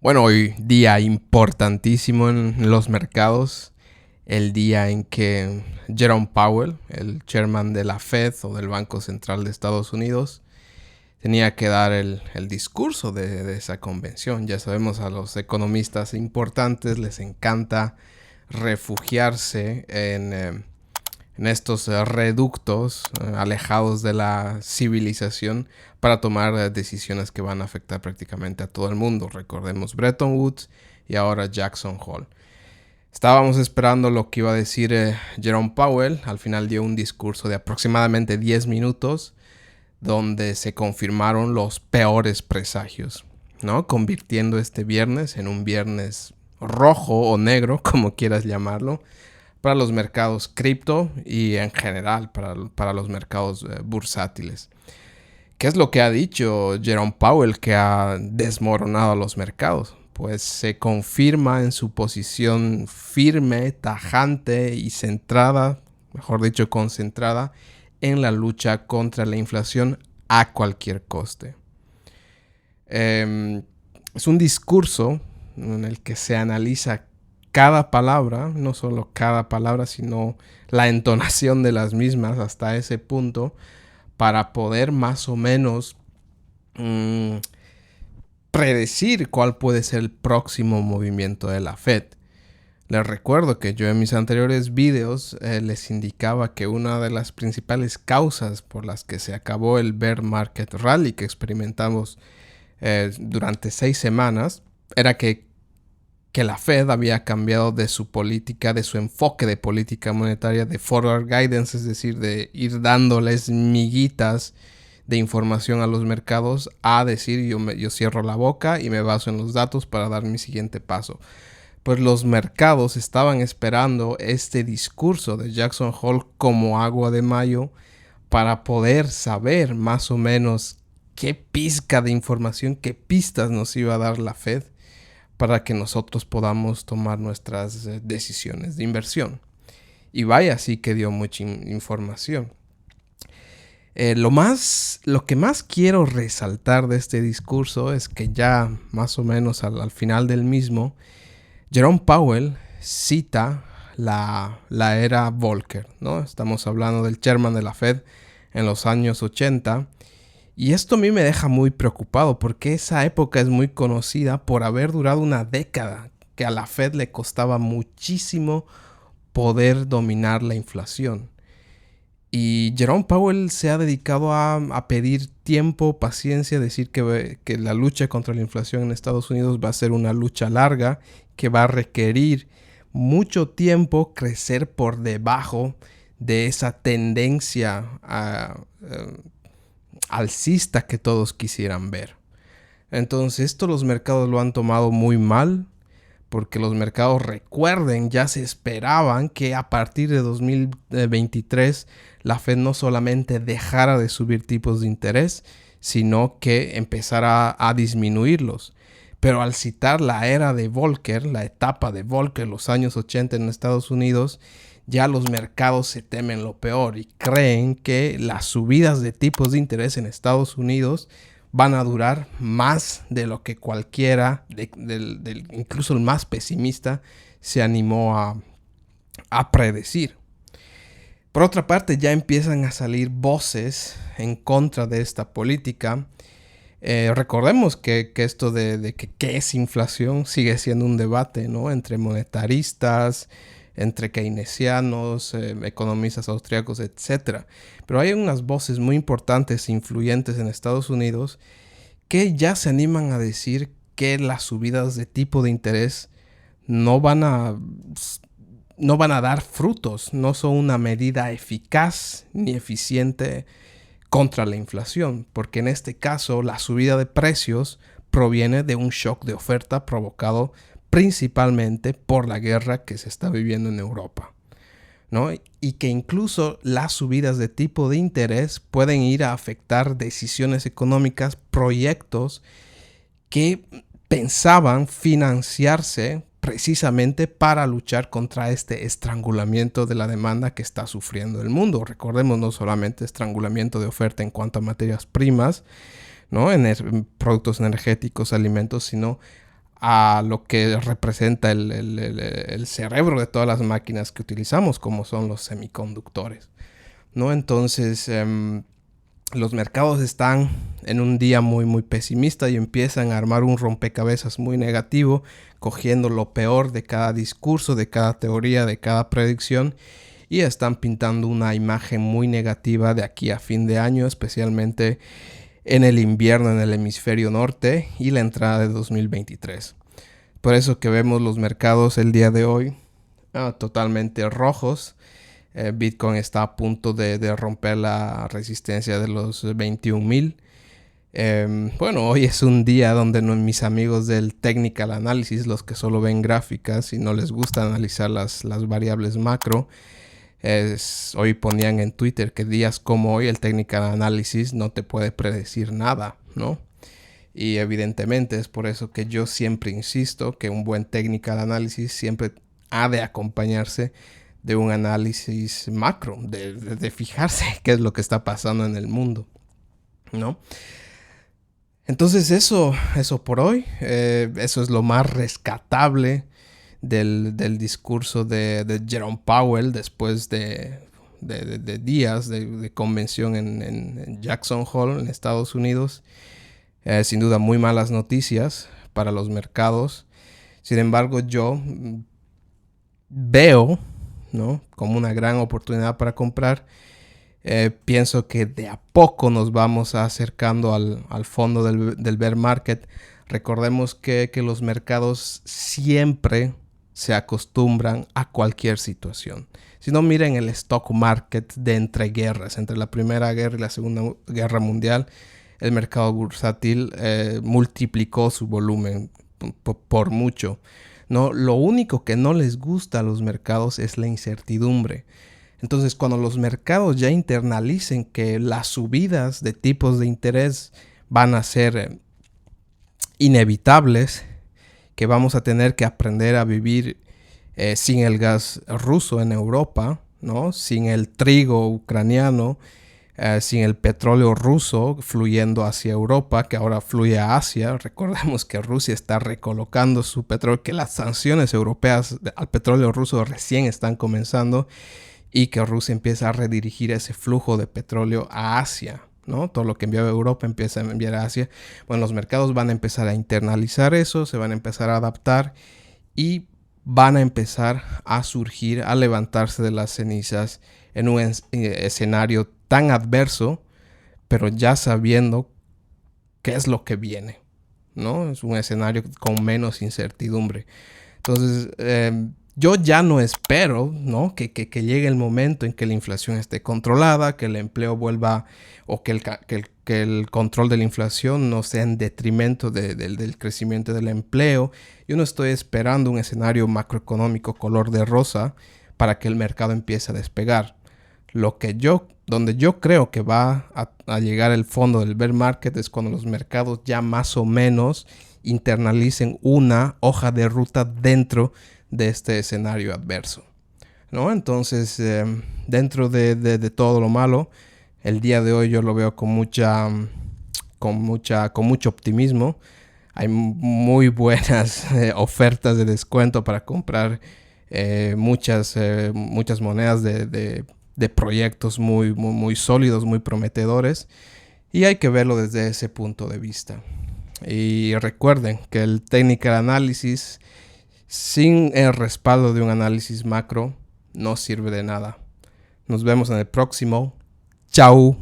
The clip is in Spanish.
Bueno, hoy día importantísimo en los mercados, el día en que Jerome Powell, el chairman de la Fed o del Banco Central de Estados Unidos, tenía que dar el discurso de esa convención. Ya sabemos, a los economistas importantes les encanta refugiarse en estos reductos alejados de la civilización para tomar decisiones que van a afectar prácticamente a todo el mundo. Recordemos Bretton Woods y ahora Jackson Hole. Estábamos esperando lo que iba a decir Jerome Powell. Al final dio un discurso de aproximadamente 10 minutos donde se confirmaron los peores presagios, ¿no? Convirtiendo este viernes en un viernes rojo o negro, como quieras llamarlo, para los mercados cripto y en general para los mercados bursátiles. ¿Qué es lo que ha dicho Jerome Powell que ha desmoronado a los mercados? Pues se confirma en su posición firme, tajante y centrada, mejor dicho, concentrada en la lucha contra la inflación a cualquier coste. Es un discurso en el que se analiza cada palabra, no solo cada palabra, sino la entonación de las mismas hasta ese punto, para poder más o menos predecir cuál puede ser el próximo movimiento de la Fed. Les recuerdo que yo en mis anteriores videos les indicaba que una de las principales causas por las que se acabó el bear market rally que experimentamos durante 6 semanas era que la Fed había cambiado de su política, de su enfoque de política monetaria de forward guidance, es decir, de ir dándoles miguitas de información a los mercados, a decir yo cierro la boca y me baso en los datos para dar mi siguiente paso. Pues los mercados estaban esperando este discurso de Jackson Hole como agua de mayo para poder saber más o menos qué pizca de información, qué pistas nos iba a dar la Fed para que nosotros podamos tomar nuestras decisiones de inversión. Y vaya, sí que dio mucha información. Lo que más quiero resaltar de este discurso es que ya más o menos al final del mismo, Jerome Powell cita la era Volcker, ¿no? Estamos hablando del chairman de la Fed en los años 80. Y esto a mí me deja muy preocupado porque esa época es muy conocida por haber durado una década, que a la Fed le costaba muchísimo poder dominar la inflación. Y Jerome Powell se ha dedicado a pedir tiempo, paciencia, decir que la lucha contra la inflación en Estados Unidos va a ser una lucha larga, que va a requerir mucho tiempo crecer por debajo de esa tendencia alcista que todos quisieran ver. Entonces esto los mercados lo han tomado muy mal, porque los mercados, recuerden, ya se esperaban que a partir de 2023 la Fed no solamente dejara de subir tipos de interés, sino que empezara a disminuirlos. Pero al citar la era de Volcker, la etapa de Volcker, los años 80 en Estados Unidos, ya los mercados se temen lo peor y creen que las subidas de tipos de interés en Estados Unidos van a durar más de lo que cualquiera, incluso el más pesimista, se animó a predecir. Por otra parte, ya empiezan a salir voces en contra de esta política. Recordemos que esto de qué es inflación sigue siendo un debate, ¿no? Entre monetaristas, entre keynesianos, economistas austríacos, etc. Pero hay unas voces muy importantes e influyentes en Estados Unidos que ya se animan a decir que las subidas de tipo de interés no van a dar frutos, no son una medida eficaz ni eficiente contra la inflación, porque en este caso la subida de precios proviene de un shock de oferta provocado principalmente por la guerra que se está viviendo en Europa, ¿no? Y que incluso las subidas de tipo de interés pueden ir a afectar decisiones económicas, proyectos que pensaban financiarse precisamente para luchar contra este estrangulamiento de la demanda que está sufriendo el mundo. Recordemos, no solamente estrangulamiento de oferta en cuanto a materias primas, ¿no? En productos energéticos, alimentos, sino a lo que representa el cerebro de todas las máquinas que utilizamos, como son los semiconductores, ¿no? Entonces, los mercados están en un día muy, muy pesimista y empiezan a armar un rompecabezas muy negativo, cogiendo lo peor de cada discurso, de cada teoría, de cada predicción, y están pintando una imagen muy negativa de aquí a fin de año, especialmente en el invierno en el hemisferio norte y la entrada de 2023. Por eso que vemos los mercados el día de hoy totalmente rojos. Bitcoin está a punto de romper la resistencia de los 21,000. Bueno, hoy es un día donde mis amigos del Technical Analysis, los que solo ven gráficas y no les gusta analizar las variables macro, hoy ponían en Twitter que días como hoy el Technical Analysis no te puede predecir nada, ¿no? Y evidentemente es por eso que yo siempre insisto que un buen Technical Analysis siempre ha de acompañarse de un análisis macro, de fijarse qué es lo que está pasando en el mundo, ¿no? Entonces eso por hoy, eso es lo más rescatable del discurso de Jerome Powell después de días de convención en Jackson Hole, en Estados Unidos. Sin duda muy malas noticias para los mercados. Sin embargo, yo veo, ¿no?, como una gran oportunidad para comprar. Pienso que de a poco nos vamos acercando al fondo del bear market. Recordemos que los mercados siempre se acostumbran a cualquier situación. Si no, miren el stock market de entreguerras, entre la Primera Guerra y la Segunda Guerra Mundial, el mercado bursátil multiplicó su volumen por mucho, ¿no? Lo único que no les gusta a los mercados es la incertidumbre. Entonces, cuando los mercados ya internalicen que las subidas de tipos de interés van a ser inevitables, que vamos a tener que aprender a vivir sin el gas ruso en Europa, ¿no?, sin el trigo ucraniano, sin el petróleo ruso fluyendo hacia Europa, que ahora fluye a Asia. Recordemos que Rusia está recolocando su petróleo, que las sanciones europeas al petróleo ruso recién están comenzando y que Rusia empieza a redirigir ese flujo de petróleo a Asia, ¿no? Todo lo que enviaba a Europa empieza a enviar a Asia. Bueno, los mercados van a empezar a internalizar eso, se van a empezar a adaptar y van a empezar a surgir, a levantarse de las cenizas en un escenario tan adverso, pero ya sabiendo qué es lo que viene, ¿no? Es un escenario con menos incertidumbre. Entonces, yo ya no espero, ¿no?, que llegue el momento en que la inflación esté controlada, que el empleo vuelva, o que el control de la inflación no sea en detrimento del crecimiento del empleo. Yo no estoy esperando un escenario macroeconómico color de rosa para que el mercado empiece a despegar. Donde yo creo que va a llegar el fondo del bear market es cuando los mercados ya más o menos internalicen una hoja de ruta dentro de este escenario adverso, ¿no? Entonces, dentro de todo lo malo, el día de hoy yo lo veo con mucho optimismo. Hay muy buenas ofertas de descuento para comprar muchas monedas de proyectos muy sólidos, muy prometedores, y hay que verlo desde ese punto de vista. Y recuerden que el Technical Analysis sin el respaldo de un análisis macro no sirve de nada. Nos vemos en el próximo. Chao.